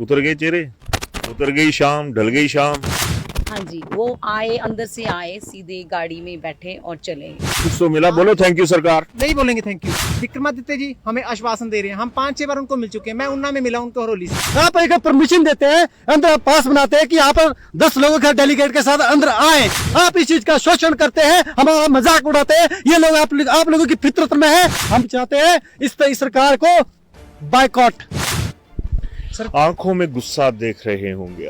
उतर गए चेहरे, उतर गई शाम, ढल गई शाम। हाँ जी, वो आए, अंदर से आए, सीधे गाड़ी में बैठे और चले गए। कुछ तो मिला, बोलो थैंक यू सरकार। नहीं बोलेंगे थैंक यू। विक्रमादित्य जी हमें आश्वासन दे रहे हैं, हम 5-6 बार उनको मिल चुके हैं। मैं उन्ना में मिला उनको हरोली से। आप एक परमिशन देते हैं, अंदर पास बनाते हैं कि आप 10 लोगों के डेलीगेट के साथ अंदर आए। आप इस चीज का शोषण करते हैं, हमारा मजाक उड़ाते हैं। ये लोग आप लोगों की फितरत में है। हम चाहते हैं इस सरकार को बायकॉट। आंखों में गुस्सा देख रहे होंगे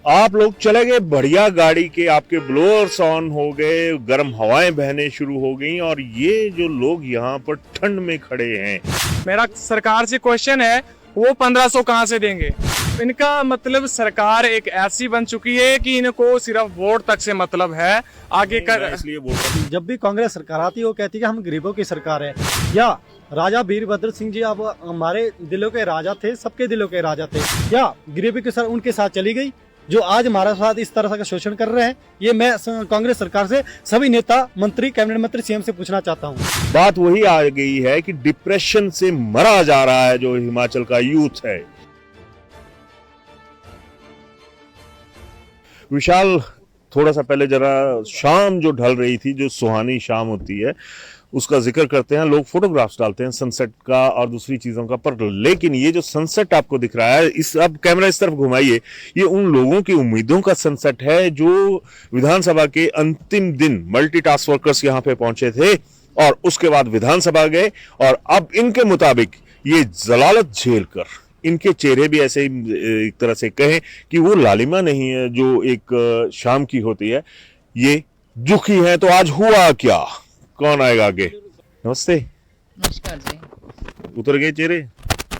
आप लोग चले गए बढ़िया गाड़ी के, आपके ब्लोअर्स ऑन हो गए, गर्म हवाएं बहने शुरू हो गई, और ये जो लोग यहाँ पर ठंड में खड़े हैं। मेरा सरकार से क्वेश्चन है, वो 1500 कहाँ से देंगे? इनका मतलब सरकार एक ऐसी बन चुकी है कि इनको सिर्फ वोट तक से मतलब है, आगे कर। इसलिए बोल रहा हूं। जब भी कांग्रेस सरकार आती है वो कहती है कि हम गरीबों की सरकार है। या राजा वीरभद्र सिंह जी अब हमारे दिलों के राजा थे, सबके दिलों के राजा थे। या गरीबी के सर उनके साथ चली गई, जो आज हमारा साथ इस तरह का शोषण कर रहे हैं। ये मैं कांग्रेस सरकार से, सभी नेता, मंत्री, कैबिनेट मंत्री, सीएम से पूछना चाहता हूँ। बात वही आ गई है कि डिप्रेशन से मरा जा रहा है जो हिमाचल का यूथ है। विशाल, थोड़ा सा पहले जरा शाम जो ढल रही थी, जो सुहानी शाम होती है, उसका जिक्र करते हैं। लोग फोटोग्राफ्स डालते हैं सनसेट का और दूसरी चीजों का, पर लेकिन ये जो सनसेट आपको दिख रहा है, इस अब कैमरा इस तरफ घुमाइए, ये उन लोगों की उम्मीदों का सनसेट है जो विधानसभा के अंतिम दिन मल्टीटास्क वर्कर्स यहाँ पे पहुंचे थे और उसके बाद विधानसभा गए, और अब इनके मुताबिक ये जलालत झेल कर, इनके चेहरे भी ऐसे ही एक तरह से कहें कि वो लालिमा नहीं है जो एक शाम की होती है, ये दुखी है। तो आज हुआ क्या, कौन आएगा आगे? नमस्ते। नमस्कार जी। उतर गए चेहरे,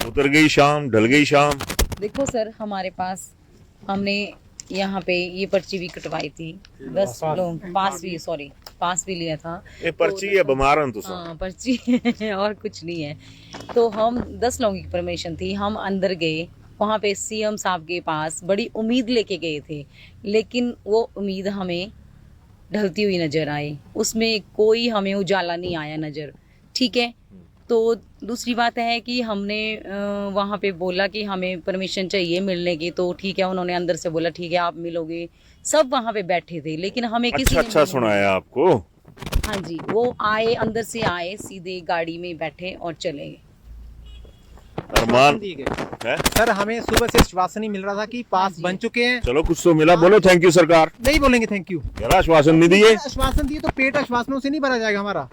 उतर गई शाम, ढल गई शाम। देखो सर, हमारे पास हमने यहाँ पे ये पर्ची भी कटवाई थी, 10 लोग पास भी लिया था। ये पर्ची है बमारन तो हाँ, पर्ची है और कुछ नहीं है। तो हम 10 लोगों की परमिशन थी, हम अंदर गए, वहाँ पे सीएम साहब के पास बड़ी उम्मीद लेके गए थे, लेकिन वो उम्मीद हमें ढलती हुई नजर आई, उसमें कोई हमें उजाला नहीं आया नजर। ठीक है, तो दूसरी बात है कि हमने वहाँ पे बोला कि हमें परमिशन चाहिए मिलने की, तो ठीक है, उन्होंने अंदर से बोला ठीक है आप मिलोगे। सब वहाँ पे बैठे थे, लेकिन हमें किसी ने अच्छा सुनाया आपको। हाँ जी, वो आए, अंदर से आए, सीधे गाड़ी में बैठे और चले गए। अरमान दी गई। है? सर हमें सुबह से आश्वासन ही मिल रहा था कि पास बन चुके हैं। चलो कुछ तो मिला, बोलो थैंक यू सरकार। नहीं बोलेंगे थैंक यू। यार आश्वासन नहीं दिए। आश्वासन दिए तो पेट आश्वासनों से नहीं भरा जाएगा हमारा।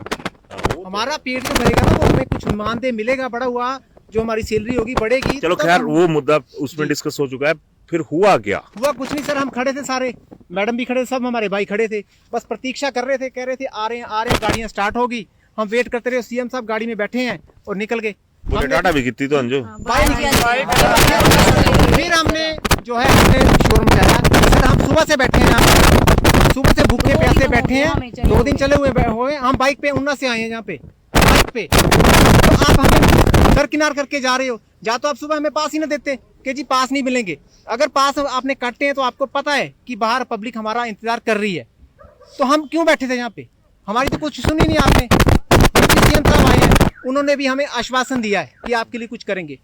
हमारा पेट जो भरेगा ना, वो हमें कुछ मानदेय मिलेगा, बड़ा हुआ जो हमारी सैलरी होगी बढ़ेगी। चलो खैर, वो मुद्दा उसमें डिस्कस हो चुका है। फिर हुआ क्या? हुआ कुछ नहीं सर, हम खड़े थे, सारे मैडम भी खड़े थे, सब हमारे भाई खड़े थे, बस प्रतीक्षा कर रहे थे, कह रहे थे आ रहे हैं, गाड़ियां स्टार्ट होगी। हम वेट करते रहे, सीएम साहब गाड़ी में बैठे हैं और निकल गए। टाटा भी कितनी तो अंजू। फिर हमने जो है हमने शोर मचाया। सर हम सुबह से बैठे हैं यहाँ पे, सुबह से भूखे प्यासे बैठे हैं, 2 दिन चले हुए हम बाइक पे उन्ना से आए हैं यहाँ पे बाइक पे। तो आप हमें दरकिनार करके जा रहे हो, या तो आप सुबह हमें पास ही ना देते कि जी पास नहीं मिलेंगे। अगर पास आपने काटे हैं तो आपको पता है कि बाहर पब्लिक हमारा इंतजार कर रही है, तो हम क्यों बैठे थे यहाँ पे? हमारी तो कुछ सुनी नहीं आपने। सीएम साहब आए हैं, उन्होंने भी हमें आश्वासन दिया है कि आपके लिए कुछ करेंगे।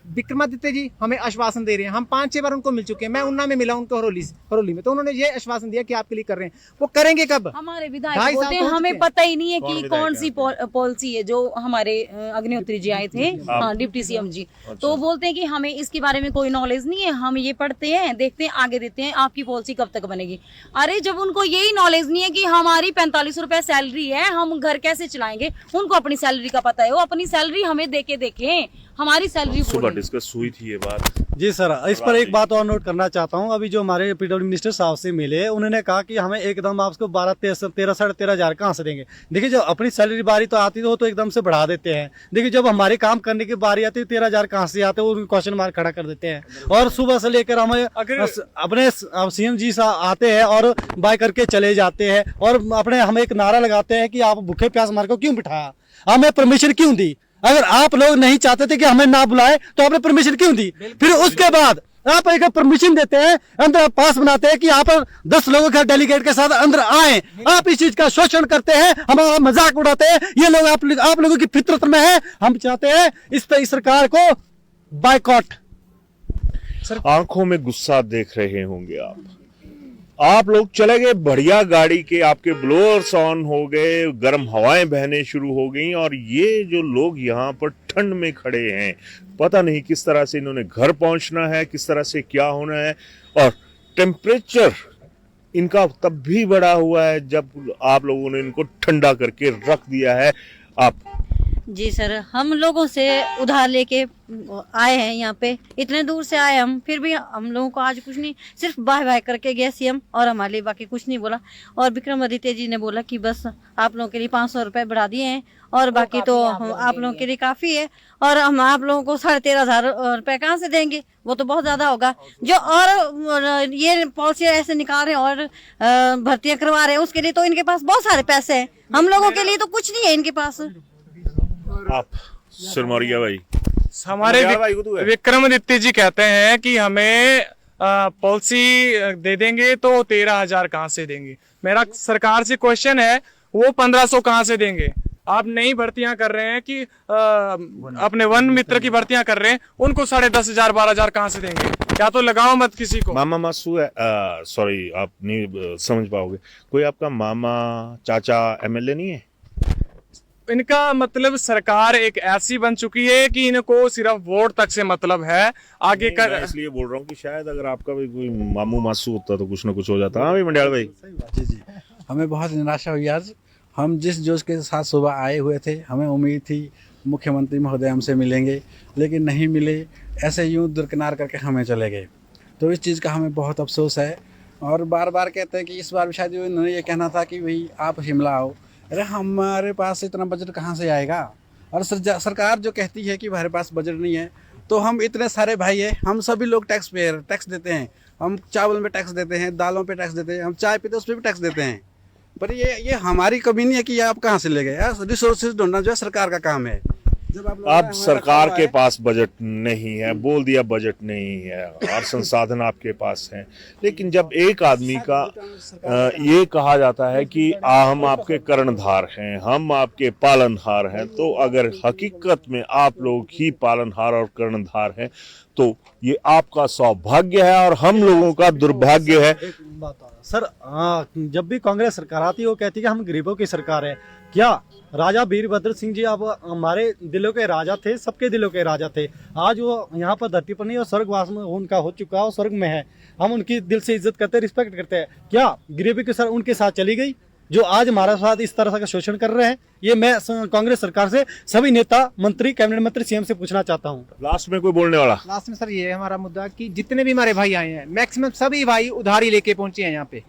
विक्रमादित्य जी हमें आश्वासन दे रहे हैं, हम 5-6 बार उनको मिल चुके हैं। मैं उन्ना में मिला उनको हरोली में, तो उन्होंने ये आश्वासन दिया कि आपके लिए कर रहे हैं। वो करेंगे कब? हमारे विधायक बोलते हैं हमें पता ही नहीं है कि कौन सी पॉलिसी है। जो हमारे अग्निहोत्री जी आए थे, हाँ डिप्टी सीएम जी, तो बोलते हैं कि हमें इसके बारे में कोई नॉलेज नहीं है, हम ये पढ़ते हैं, देखते हैं, आगे देते हैं, आपकी पॉलिसी कब तक बनेगी। अरे जब उनको यही नॉलेज नहीं है कि हमारी 45 रुपए सैलरी है, हम घर कैसे चलाएंगे, उनको अपनी सैलरी का पता है, वो अपनी सैलरी हमें देके देखें, हमारी सैलरी सुबह डिस्कस हुई थी ये बात। जी सर, इस पर एक बात और नोट करना चाहता हूँ। अभी जो हमारे पीडब्ल्यू मिनिस्टर साहब से मिले, उन्होंने कहा कि हमें एकदम आपको 13 साढ़े 13 हजार कहाँ से देंगे। देखिए, जब अपनी सैलरी बारी तो आती है तो एकदम से बढ़ा देते हैं। देखिए, जब हमारे काम करने की बारी आती है 13 हजार कहाँ से आते हैं, वो क्वेश्चन मार्क खड़ा कर देते हैं। और सुबह से लेकर हमें अपने सीएम जी आते हैं और बाय करके चले जाते हैं, और अपने हमें एक नारा लगाते हैं कि आप भूखे प्यास मार को क्यों बिठाया, हमें परमिशन क्यों दी? अगर आप लोग नहीं चाहते थे कि हमें ना बुलाए तो आपने परमिशन क्यों दी? फिर उसके बाद आप एक परमिशन देते हैं, अंदर पास बनाते हैं कि आप 10 लोगों के डेलीगेट के साथ अंदर आए। आप इस चीज का शोषण करते हैं, हमारा मजाक उड़ाते हैं। ये लोग आप लोगों की फितरत में है। हम चाहते हैं इस सरकार को बायकॉट। आंखों में गुस्सा देख रहे होंगे आप लोग चले गए बढ़िया गाड़ी के, आपके ब्लोअर्स ऑन हो गए, गर्म हवाएं बहने शुरू हो गई, और ये जो लोग यहाँ पर ठंड में खड़े हैं, पता नहीं किस तरह से इन्होंने घर पहुंचना है, किस तरह से क्या होना है। और टेम्परेचर इनका तब भी बढ़ा हुआ है जब आप लोगों ने इनको ठंडा करके रख दिया है। आप जी सर, हम लोगों से उधार लेके आए हैं यहाँ पे, इतने दूर से आए हम, फिर भी हम लोगों को आज कुछ नहीं, सिर्फ बाय बाय करके गया सीएम, और हमारे लिए बाकी कुछ नहीं बोला। और विक्रमादित्य जी ने बोला कि बस आप लोगों के लिए 500 रुपए बढ़ा दिए हैं, और बाकी तो आप लोगों के लिए काफी है, और हम आप लोगों को 13,500 रुपए कहाँ से देंगे, वो तो बहुत ज्यादा होगा। जो और ये पॉलिसी ऐसे निकाल रहे हैं और भर्तियां करवा रहे हैं, उसके लिए तो इनके पास बहुत सारे पैसे हैं, हम लोगों के लिए तो कुछ नहीं है इनके पास। आप सिरमौरिया भाई, हमारे विक्रमादित्य जी कहते हैं कि हमें पॉलिसी दे देंगे तो 13,000 कहाँ से देंगे। मेरा सरकार से क्वेश्चन है, वो 1,500 कहाँ से देंगे। आप नई भर्तियां कर रहे हैं कि अपने वन मित्र की भर्तियां कर रहे हैं, उनको 10,500 12,000 कहाँ से देंगे। क्या तो लगाओ मत किसी को। मामा मासू है, सॉरी आप नहीं समझ पाओगे, कोई आपका मामा चाचा एमएलए नहीं है? इनका मतलब सरकार एक ऐसी बन चुकी है कि इनको सिर्फ वोट तक से मतलब है, आगे कर। मैं इसलिए बोल रहा हूँ कि शायद अगर आपका भी कोई मामू मासू होता तो कुछ ना कुछ हो जाता। हाँ भाई मंडियाल भाई। जी जी, हमें बहुत निराशा हुई आज। हम जिस जोश के साथ सुबह आए हुए थे, हमें उम्मीद थी मुख्यमंत्री महोदय हमसे मिलेंगे, लेकिन नहीं मिले, ऐसे यूं दरकिनार करके हमें चले गए। तो इस चीज़ का हमें बहुत अफसोस है, और बार बार कहते हैं कि इस बार भी शायद इन्होंने ये कहना था कि भाई आप शिमला आओ। अरे हमारे पास इतना बजट कहाँ से आएगा। और सरकार जो कहती है कि हमारे पास बजट नहीं है, तो हम इतने सारे भाई हैं, हम सभी लोग टैक्स पेयर, टैक्स देते हैं। हम चावल में टैक्स देते हैं, दालों पे टैक्स देते हैं, हम चाय पीते हैं उस पर भी टैक्स देते हैं। पर ये हमारी कमी नहीं है कि ये आप कहाँ से ले गए। रिसोर्सेज ढूंढना जो है सरकार का काम है। अब सरकार के पास बजट नहीं है, बोल दिया बजट नहीं है, और संसाधन आपके पास हैं, लेकिन जब एक आदमी का ये कहा जाता है कि हम आपके कर्णधार हैं, हम आपके पालनहार हैं, तो अगर हकीकत में आप लोग ही पालनहार और कर्णधार हैं तो ये आपका सौभाग्य है और हम लोगों का दुर्भाग्य है। सर जब भी कांग्रेस सरकार आती है वो कहती है कि हम गरीबों की सरकार है। क्या राजा वीरभद्र सिंह जी अब हमारे दिलों के राजा थे, सबके दिलों के राजा थे। आज वो यहाँ पर धरती पर नहीं और स्वर्गवास में उनका हो चुका है, और स्वर्ग में है। हम उनकी दिल से इज्जत करते हैं, रिस्पेक्ट करते हैं। क्या गरीबी के सर उनके साथ चली गई जो आज हमारे साथ इस तरह का शोषण कर रहे हैं? ये मैं कांग्रेस सरकार से, सभी नेता मंत्री, कैबिनेट मंत्री, सीएम से पूछना चाहता हूँ। लास्ट में कोई बोलने वाला? लास्ट में सर ये है हमारा मुद्दा कि जितने भी हमारे भाई आए हैं, मैक्सिमम सभी भाई उधारी लेके पहुंचे हैं यहाँ पे।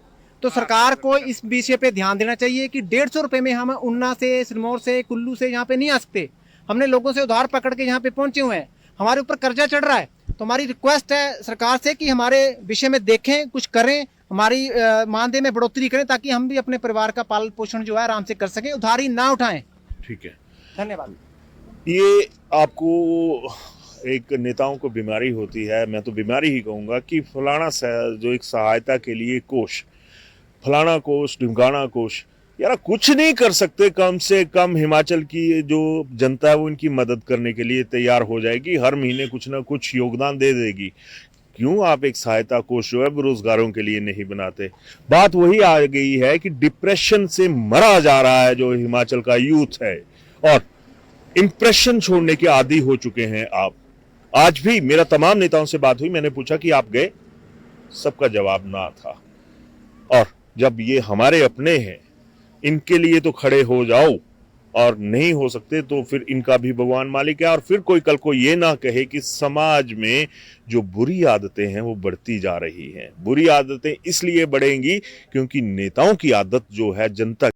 तो सरकार को इस विषय पे ध्यान देना चाहिए कि 150 रुपए में हम उन्ना से, सिरमौर से, कुल्लू से यहाँ पे नहीं आ सकते। हमने लोगों से उधार पकड़ के यहाँ पे पहुंचे हुए हैं, हमारे ऊपर कर्जा चढ़ रहा है। तो हमारी रिक्वेस्ट है सरकार से कि हमारे विषय में देखें, कुछ करें, हमारी मानदेय में बढ़ोतरी करें, ताकि हम भी अपने परिवार का पालन पोषण जो है आराम से कर सकें, उधारी ना उठाएं। ठीक है, धन्यवाद। ये आपको एक नेताओं को बीमारी होती है, मैं तो बीमारी ही कहूँगा, कि फलाना जो एक सहायता के लिए कोष, फलाना कोष, ढिमकाना कोष, यार कुछ नहीं कर सकते। कम से कम हिमाचल की जो जनता है वो इनकी मदद करने के लिए तैयार हो जाएगी, हर महीने कुछ ना कुछ योगदान दे देगी। क्यों आप एक सहायता कोष जो है बेरोजगारों के लिए नहीं बनाते? बात वही आ गई है कि डिप्रेशन से मरा जा रहा है जो हिमाचल का यूथ है, और इंप्रेशन छोड़ने के आदी हो चुके हैं आप। आज भी मेरा तमाम नेताओं से बात हुई, मैंने पूछा कि आप गए, सबका जवाब ना था। और जब ये हमारे अपने हैं, इनके लिए तो खड़े हो जाओ, और नहीं हो सकते तो फिर इनका भी भगवान मालिक है। और फिर कोई कल को ये ना कहे कि समाज में जो बुरी आदतें हैं वो बढ़ती जा रही हैं। बुरी आदतें इसलिए बढ़ेंगी क्योंकि नेताओं की आदत जो है जनता